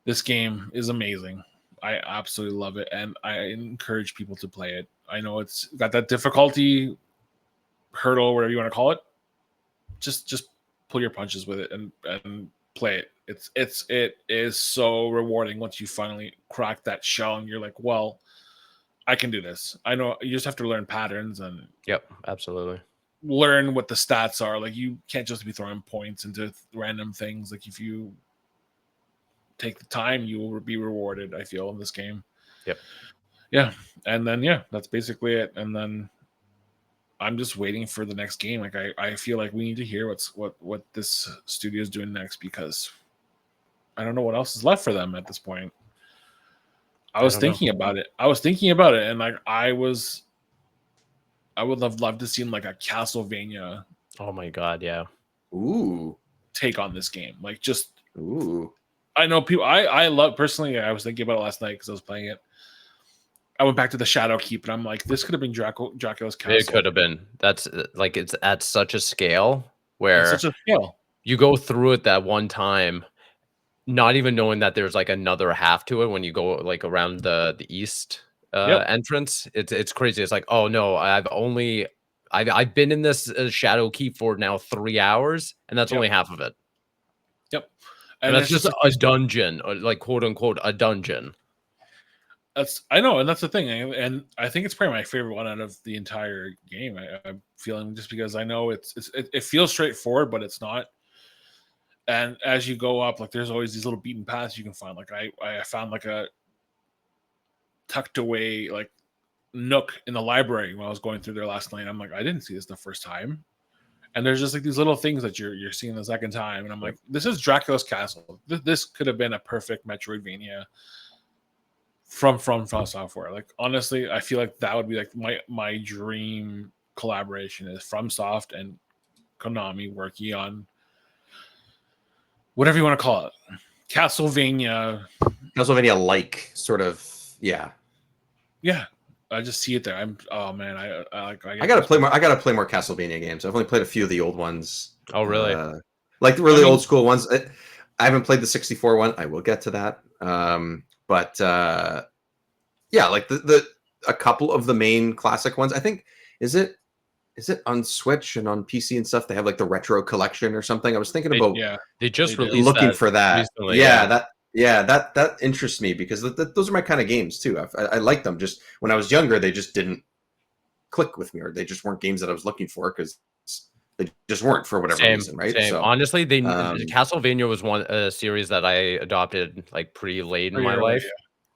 This game is amazing. I absolutely love it, and I encourage people to play it. I know it's got that difficulty hurdle, whatever you want to call it. Just pull your punches with it and play it. It is so rewarding once you finally crack that shell and you're like, well, I can do this. I know you just have to learn patterns and absolutely learn what the stats are. Like, you can't just be throwing points into random things. Like, if you take the time, you will be rewarded, I feel, in this game. Yeah. And then that's basically it. And then I'm just waiting for the next game. Like, I feel like we need to hear what this studio is doing next, because I don't know what else is left for them at this point. I was thinking about it, and like I would have loved to see like a Castlevania Oh my god, yeah. Ooh. take on this game. Like, just Ooh. I know people. I love personally. I was thinking about it last night because I was playing it. I went back to the Shadow Keep, and I'm like, this could have been Dracula's castle. It could have been. That's like it's at such a scale It's where such a scale. you go through it that one time, not even knowing that there's like another half to it when you go like around the east Yep. entrance. It's crazy. It's like, oh no, I've been in this Shadow Keep for now 3 hours, and that's Yep. only half of it. Yep. And that's it's just a dungeon, or like quote unquote a dungeon. I know, and that's the thing, and I think it's probably my favorite one out of the entire game. I'm feeling just because I know it feels straightforward, but it's not. And as you go up, like there's always these little beaten paths you can find. Like I found like a tucked away like nook in the library when I was going through there last night. I'm like, I didn't see this the first time. And there's just like these little things that you're seeing the second time, and I'm like, this is Dracula's castle. This could have been a perfect Metroidvania from Software. Like honestly, I feel like that would be like my dream collaboration is FromSoft and Konami working on whatever you want to call it, Castlevania like sort of, yeah. I just see it there. Oh man, I gotta play more. I gotta play more Castlevania games. I've only played a few of the old ones. Oh really? Like the really old school ones. I haven't played the 64 one. I will get to that. But yeah, like a couple of the main classic ones. I think is it on Switch and on PC and stuff? They have like the retro collection or something. I was thinking about they just they released looking that for that. Recently, that interests me because those are my kind of games too. I like them. Just when I was younger, they just didn't click with me, or they just weren't games that I was looking for because they just weren't for whatever reason, right? Same. So Honestly, Castlevania was one series that I adopted like pretty late in my life. Yeah.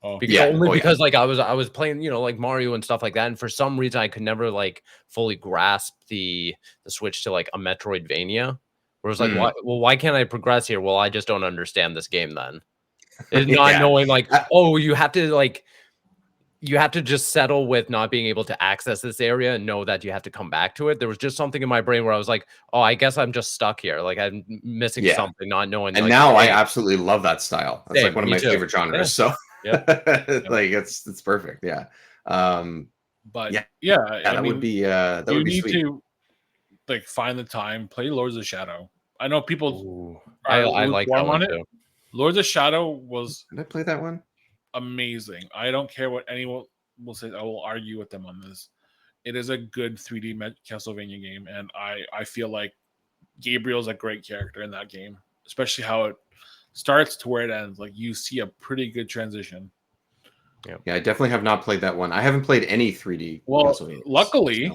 Oh. Because like I was playing, like Mario and stuff like that, and for some reason I could never like fully grasp the switch to like a Metroidvania. Where it's like, why can't I progress here? Well, I just don't understand this game then. It's not knowing like, you have to just settle with not being able to access this area and know that you have to come back to it. There was just something in my brain where I was like, oh, I guess I'm just stuck here. Like I'm missing something, not knowing. And like, now I absolutely love that style. That's like one of my favorite genres. Yeah. So like it's perfect. Yeah. But that would be that would be sweet. To like find the time, play Lords of Shadow. I know people I like that one too. Lords of Shadow was Did I play that one? Amazing. I don't care what anyone will say. I will argue with them on this. It is a good 3D Castlevania game, and I feel like Gabriel's a great character in that game, especially how it starts to where it ends. Like you see a pretty good transition. Yeah, I definitely have not played that one. I haven't played any 3D. Well, luckily,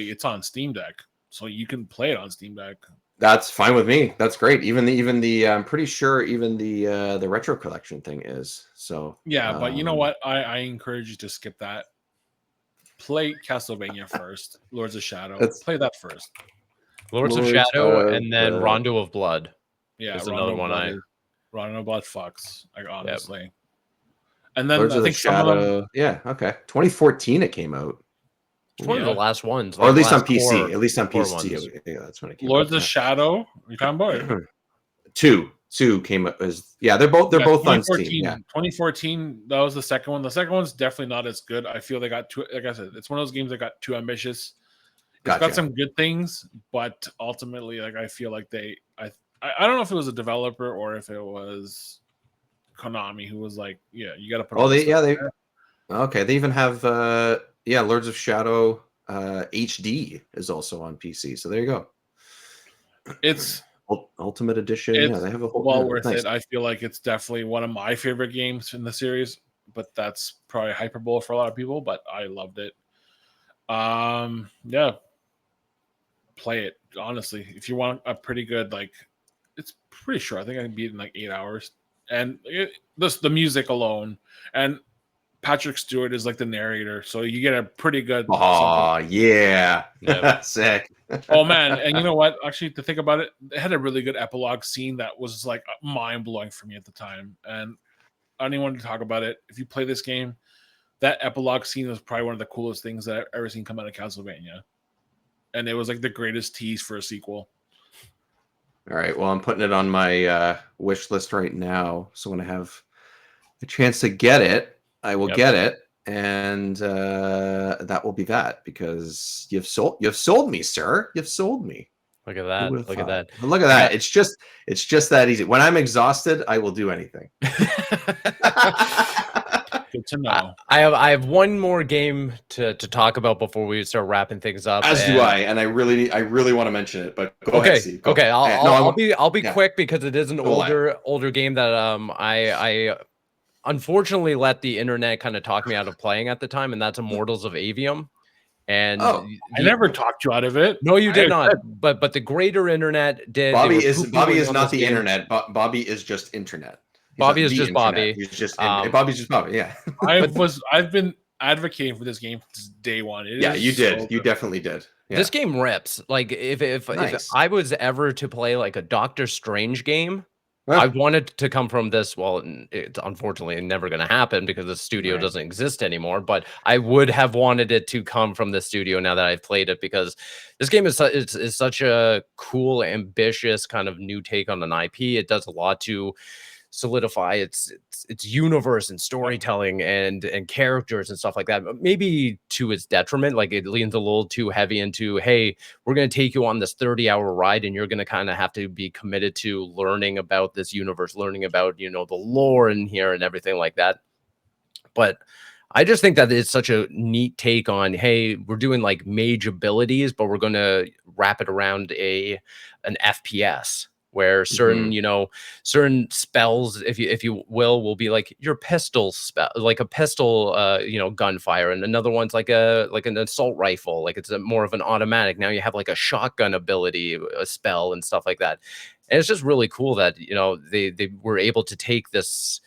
it's on Steam Deck, so you can play it on Steam Deck. That's fine with me. That's great. Even the I'm pretty sure even the retro collection thing is. So yeah, but you know what? I encourage you to skip that. Play Castlevania first. Lords of Shadow. Play that first. Lords of Shadow and then Rondo of Blood. Yeah, is another one. Rondo of Blood fucks. Like honestly. Yep. And then Lords I think Shadow. Yeah, okay. 2014 it came out. It's one of the last ones, or at least on PC. At least on PC. Yeah, that's when it came. Lords of Shadow. You talking about? Two came up as they're both on Steam. Yeah, 2014. That was the second one. The second one's definitely not as good. I feel they got too. Like I said, it's one of those games that got too ambitious. It's got some good things, but ultimately, like I feel like I don't know if it was a developer or if it was Konami who was like, you got to put. Okay, they even have Lords of Shadow HD is also on PC. So there you go. It's Ultimate Edition. They have a whole worth it. I feel like it's definitely one of my favorite games in the series, but that's probably hyperbole for a lot of people. But I loved it. Play it honestly. If you want a pretty good it's pretty sure. I think I can beat it in like 8 hours. And the music alone, and Patrick Stewart is like the narrator, so you get a pretty good. Oh yeah, sick. Oh man, and you know what? Actually, to think about it, it had a really good epilogue scene that was like mind blowing for me at the time, and I don't even want to talk about it. If you play this game, that epilogue scene was probably one of the coolest things that I've ever seen come out of Castlevania. and it was like the greatest tease for a sequel. All right. Well, I'm putting it on my wish list right now. So when I have a chance to get it, I will get it, and that will be that, because you've sold me, sir. You've sold me. Look at that. Look at that. Look at that. It's just that easy. When I'm exhausted, I will do anything. Good to know. I have one more game to talk about before we start wrapping things up. As do I, and I really want to mention it. But go ahead, Steve. Go. Okay, I'll be quick, because it is an older game that I unfortunately let the internet kind of talk me out of playing at the time, and that's Immortals of Aveum. And I never talked you out of it. No, you did not. But the greater internet did. Bobby is not the internet. Bobby is just internet. Bobby is just Bobby. He's just Bobby's just Bobby. Yeah. I've been advocating for this game since day one. You did. You definitely did. Yeah. This game rips. Like if I was ever to play like a Doctor Strange game, I wanted to come from this. Well, it's unfortunately never going to happen because the studio doesn't exist anymore. But I would have wanted it to come from the studio now that I've played it, because this game is such a cool, ambitious kind of new take on an IP. It does a lot to solidify its universe and storytelling and characters and stuff like that. Maybe to its detriment, like it leans a little too heavy into, hey, we're going to take you on this 30-hour ride, and you're going to kind of have to be committed to learning about this universe, learning about, the lore in here and everything like that. But I just think that it's such a neat take on, hey, we're doing like mage abilities, but we're going to wrap it around an FPS, where certain, certain spells, if you will be like your pistol spell, like a pistol, gunfire, and another one's like an assault rifle, like it's more of an automatic. Now you have like a shotgun ability, a spell, and stuff like that. And it's just really cool that they were able to take this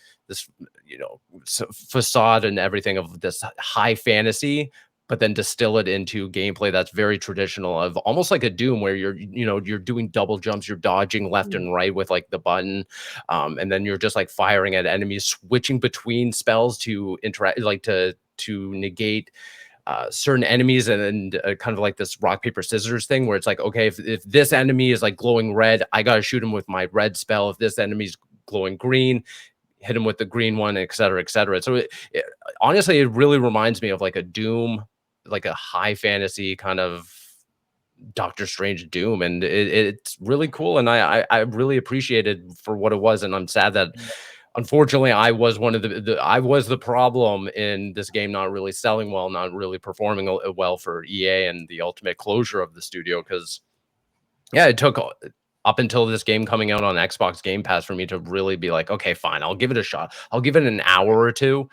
facade and everything of this high fantasy, but then distill it into gameplay that's very traditional, of almost like a Doom, where you're doing double jumps, you're dodging left and right with like the button, and then you're just like firing at enemies, switching between spells to interact, like to negate certain enemies, and then kind of like this rock paper scissors thing, where it's like, okay, if this enemy is like glowing red, I gotta shoot him with my red spell. If this enemy's glowing green, hit him with the green one, et cetera, et cetera. So honestly, it really reminds me of like a Doom, like a high fantasy kind of Doctor Strange Doom, and it's really cool, and I really appreciate it for what it was. And I'm sad that unfortunately I was one of I was the problem in this game not really selling well, not really performing well for EA, and the ultimate closure of the studio, because it took up until this game coming out on Xbox Game Pass for me to really be like, okay, fine, I'll give it a shot. I'll give it an hour or two.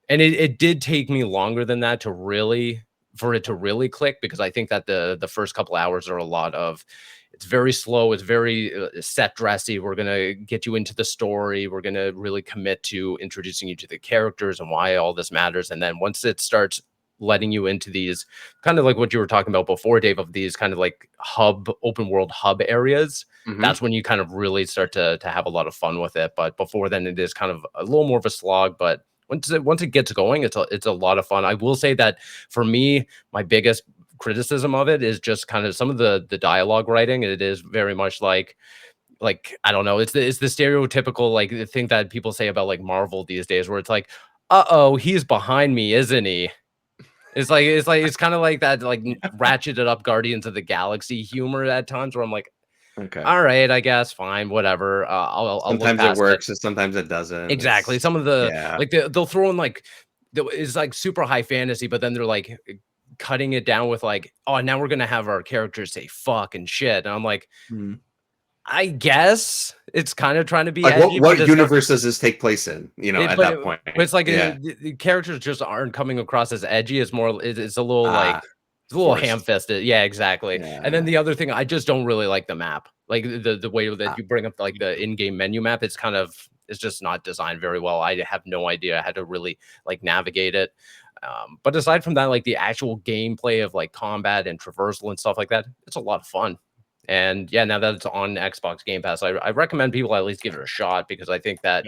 And it did take me longer than that for it to really click, because I think that the first couple hours are a lot of, it's very slow, it's very set dressy. We're going to get you into the story. We're going to really commit to introducing you to the characters and why all this matters. And then once it starts letting you into these kind of like what you were talking about before, Dave, of these kind of like open world hub areas, that's when you kind of really start to have a lot of fun with it. But before then, it is kind of a little more of a slog. But once it gets going, it's a lot of fun. I will say that for me, my biggest criticism of it is just kind of some of the dialogue writing. It is very much like I don't know, it's the stereotypical like the thing that people say about like Marvel these days, where it's like, uh-oh, he's behind me, isn't he? It's kind of like that, like ratcheted up Guardians of the Galaxy humor at times, where I'm like, okay, all right, I guess, fine, whatever. I'll sometimes it works, and sometimes it doesn't. Exactly. Some of the like they'll throw in like it's like super high fantasy, but then they're like cutting it down with like, oh, now we're gonna have our characters say fuck and shit, and I'm like, I guess it's kind of trying to be like, edgy, what universe does this take place in? At that point, it's like the characters just aren't coming across as edgy. It's more, it's a little like. It's a little ham-fisted. Yeah, exactly. Yeah. And then the other thing, I just don't really like the map. Like the way that you bring up like the in-game menu map, it's just not designed very well. I have no idea how to really like navigate it. But aside from that, like the actual gameplay of like combat and traversal and stuff like that, it's a lot of fun. And yeah, now that it's on Xbox Game Pass, I recommend people at least give it a shot, because I think that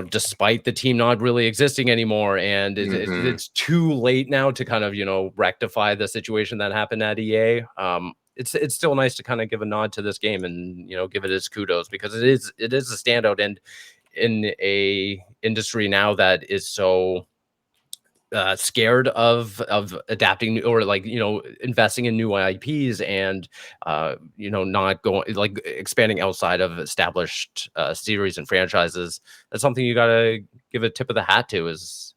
despite the team not really existing anymore, and it's too late now to kind of, rectify the situation that happened at EA. It's still nice to kind of give a nod to this game and, give it its kudos, because it is a standout, and in a industry now that is so scared of adapting or investing in new IPs and not going expanding outside of established series and franchises. That's something you gotta give a tip of the hat to, is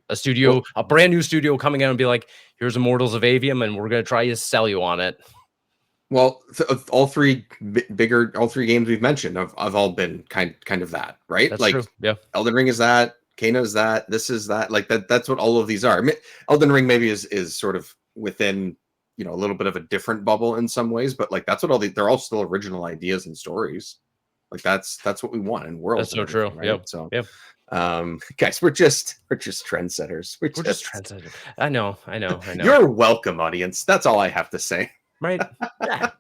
a studio, a brand new studio coming out and be like, here's Immortals of Aveum and we're gonna try to sell you on it. Well, all three games we've mentioned have all been kind of that, right? That's true. Yeah. Elden Ring is that, Kena is that, this is that, that's what all of these are. I mean, Elden Ring maybe is sort of within, a little bit of a different bubble in some ways, but that's what they're all still original ideas and stories. That's what we want in worlds. That's so true. Right? Yep. So, guys, we're just trendsetters. We're just trendsetters. I know. You're welcome, audience. That's all I have to say. Right. Yeah.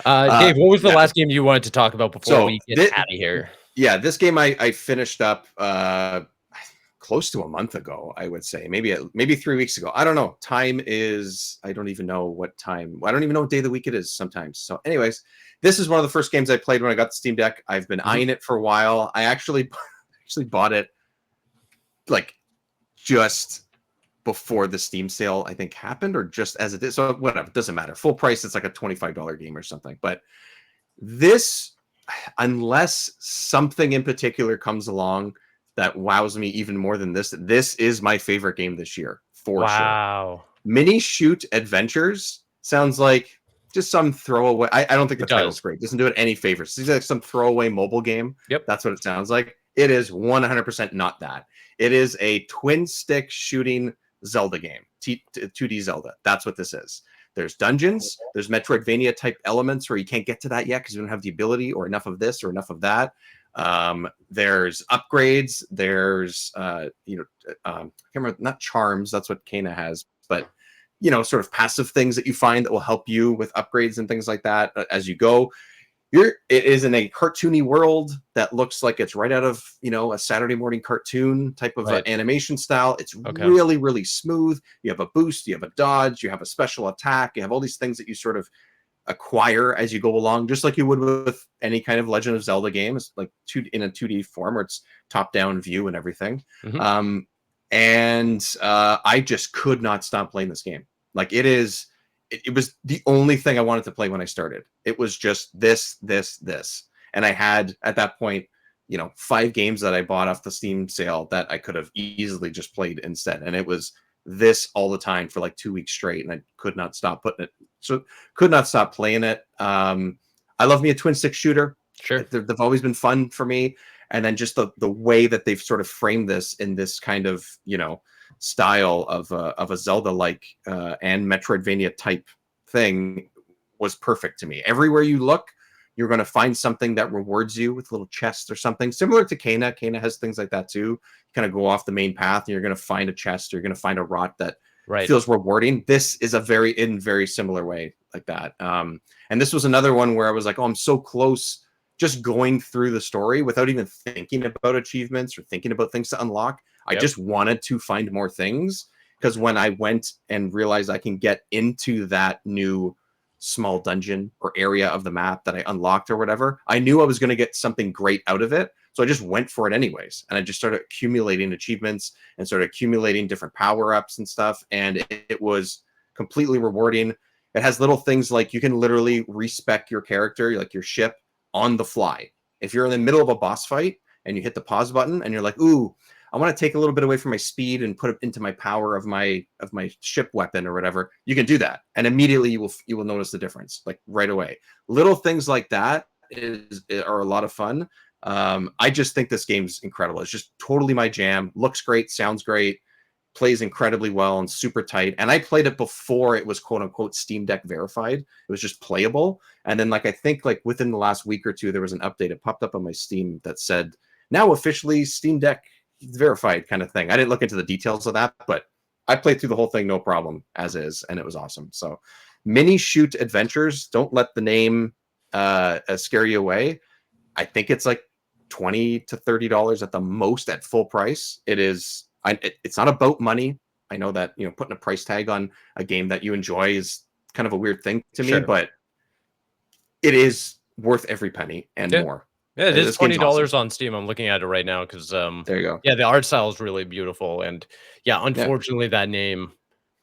Dave, what was the last game you wanted to talk about before we get out of here? Yeah, this game I finished up close to a month ago, I would say. Maybe 3 weeks ago. I don't know. Time is, I don't even know what time. I don't even know what day of the week it is sometimes. So anyways, this is one of the first games I played when I got the Steam Deck. I've been eyeing it for a while. I actually bought it just before the Steam sale, I think, happened, or just as it is. So whatever, it doesn't matter. Full price, it's like a $25 game or something. But this, unless something in particular comes along that wows me even more than this is my favorite game this year, for sure. Minishoot Adventures sounds like just some throwaway. I don't think the title's great. It doesn't do it any favors. It's like some throwaway mobile game. Yep. That's what it sounds like. It is 100% not that. It is a twin stick shooting Zelda game, 2D Zelda. That's what this is. There's dungeons, there's Metroidvania type elements where you can't get to that yet because you don't have the ability or enough of this or enough of that. There's upgrades, there's I can't remember, not charms, that's what Kena has, but sort of passive things that you find that will help you with upgrades and things like that as you go. It is in a cartoony world that looks like it's right out of a Saturday morning cartoon type of animation style. It's really, really smooth. You have a boost, you have a dodge, you have a special attack, you have all these things that you sort of acquire as you go along, just like you would with any kind of Legend of Zelda game. It's like in a 2D form where it's top-down view and everything. I just could not stop playing this game. It was the only thing I wanted to play when I started. It was just this. And I had, at that point, 5 games that I bought off the Steam sale that I could have easily just played instead. And it was this all the time for 2 weeks straight. And I could not stop could not stop playing it. I love me a twin stick shooter. Sure. They've always been fun for me. And then just the way that they've sort of framed this in this kind of, style of a Zelda-like and Metroidvania type thing was perfect to me. Everywhere you look, you're going to find something that rewards you with little chests or something similar to Kena. Kena has things like that too. You kind of go off the main path and you're going to find a chest, or you're going to find a rot that feels rewarding. This is in very similar way like that. And this was another one where I was like, oh, I'm so close just going through the story without even thinking about achievements or thinking about things to unlock. I just wanted to find more things, because when I went and realized I can get into that new small dungeon or area of the map that I unlocked or whatever, I knew I was going to get something great out of it. So I just went for it anyways. And I just started accumulating achievements and started accumulating different power-ups and stuff. And it was completely rewarding. It has little things like you can literally respec your character, like your ship, on the fly. If you're in the middle of a boss fight and you hit the pause button and you're like, ooh, I want to take a little bit away from my speed and put it into my power of my ship weapon or whatever, you can do that. And immediately you will notice the difference, right away. Little things like that are a lot of fun. I just think this game's incredible. It's just totally my jam. Looks great, sounds great, plays incredibly well and super tight. And I played it before it was quote unquote Steam Deck verified. It was just playable. And then I think within the last week or two, there was an update. It popped up on my Steam that said, now officially Steam Deck verified kind of thing. I didn't look into the details of that, but I played through the whole thing no problem as is, and it was awesome. So Minishoot Adventures, don't let the name scare you away. I think it's $20 to $30 at the most at full price. It's not about money. I know that, you know, putting a price tag on a game that you enjoy is kind of a weird thing to me, but it is worth every penny and more. Yeah, it is This game's $20 awesome. on Steam. I'm looking at it right now because There you go. yeah, the art style is really beautiful. And yeah, unfortunately that name,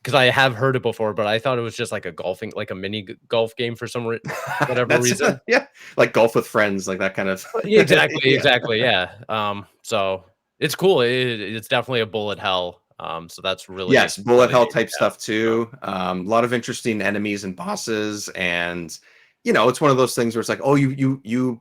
because I have heard it before, but I thought it was just like a mini golf game for some whatever reason. Yeah, like golf with friends, like that kind of. Yeah, exactly, Yeah. exactly. Yeah. So it's cool. It's definitely a bullet hell. So that's really Yes, bullet really hell neat. type stuff too. A lot of interesting enemies and bosses, and you know, it's one of those things where it's like, oh, you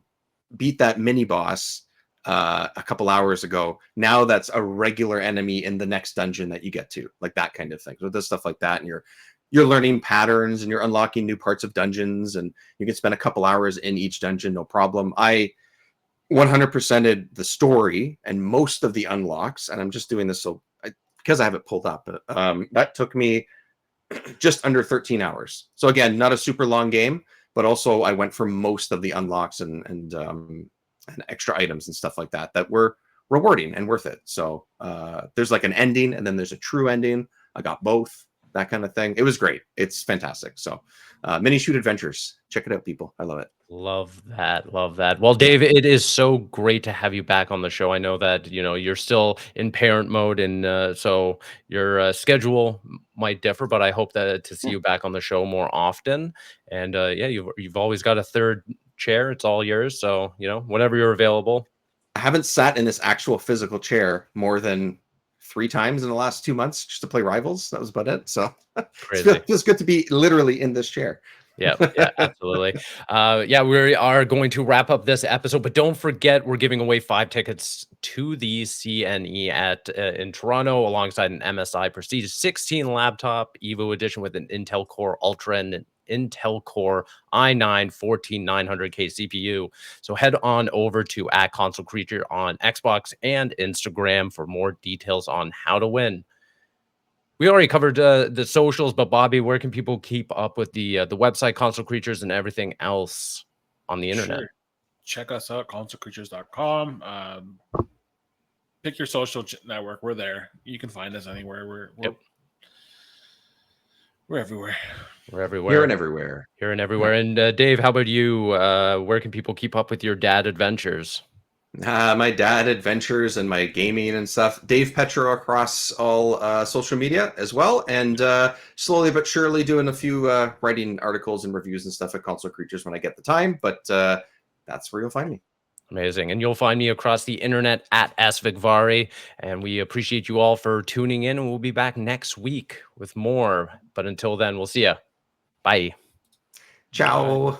beat that mini boss a couple hours ago. Now that's a regular enemy in the next dungeon that you get to, like that kind of thing. So there's stuff like that, and you're learning patterns and you're unlocking new parts of dungeons, and you can spend a couple hours in each dungeon, no problem. I 100%ed the story and most of the unlocks, and I'm just doing this because I have it pulled up. That took me just under 13 hours. So again, not a super long game, but also I went for most of the unlocks and extra items and stuff like that were rewarding and worth it. So there's like an ending, and then there's a true ending. I got both, that kind of thing. It was great. It's fantastic. So Minishoot Adventures, check it out, people. I love it. Love that. Love that. Well, Dave, it is so great to have you back on the show. I know that, you know, you're still in parent mode, and so your schedule might differ, but I hope that to see you back on the show more often. And yeah, you've always got a third chair. It's all yours. So, you know, whenever you're available. I haven't sat in this actual physical chair more than 3 times in the last 2 months just to play Rivals. That was about it. So Crazy. it feels good to be literally in this chair. Yeah, absolutely. Yeah, we are going to wrap up this episode, but don't forget we're giving away 5 tickets to the CNE in Toronto alongside an MSI Prestige 16 laptop EVO edition with an Intel Core Ultra and an Intel Core i9 14900K CPU. So head on over to @ConsoleCreature on Xbox and Instagram for more details on how to win. We already covered the socials, but Bobby, where can people keep up with the website, Console Creatures, and everything else on the internet? Sure. Check us out, consolecreatures.com. Pick your social network. We're there. You can find us anywhere. We're everywhere. We're everywhere. Here and everywhere. Here and everywhere. And Dave, how about you? Where can people keep up with your dad adventures? My dad adventures and my gaming and stuff. Dave Petro across all social media as well, and slowly but surely doing a few writing articles and reviews and stuff at Console Creatures when I get the time. But that's where you'll find me. Amazing. And you'll find me across the internet at @svigvari. And we appreciate you all for tuning in, and we'll be back next week with more. But until then, we'll see ya. Bye. Ciao. Bye.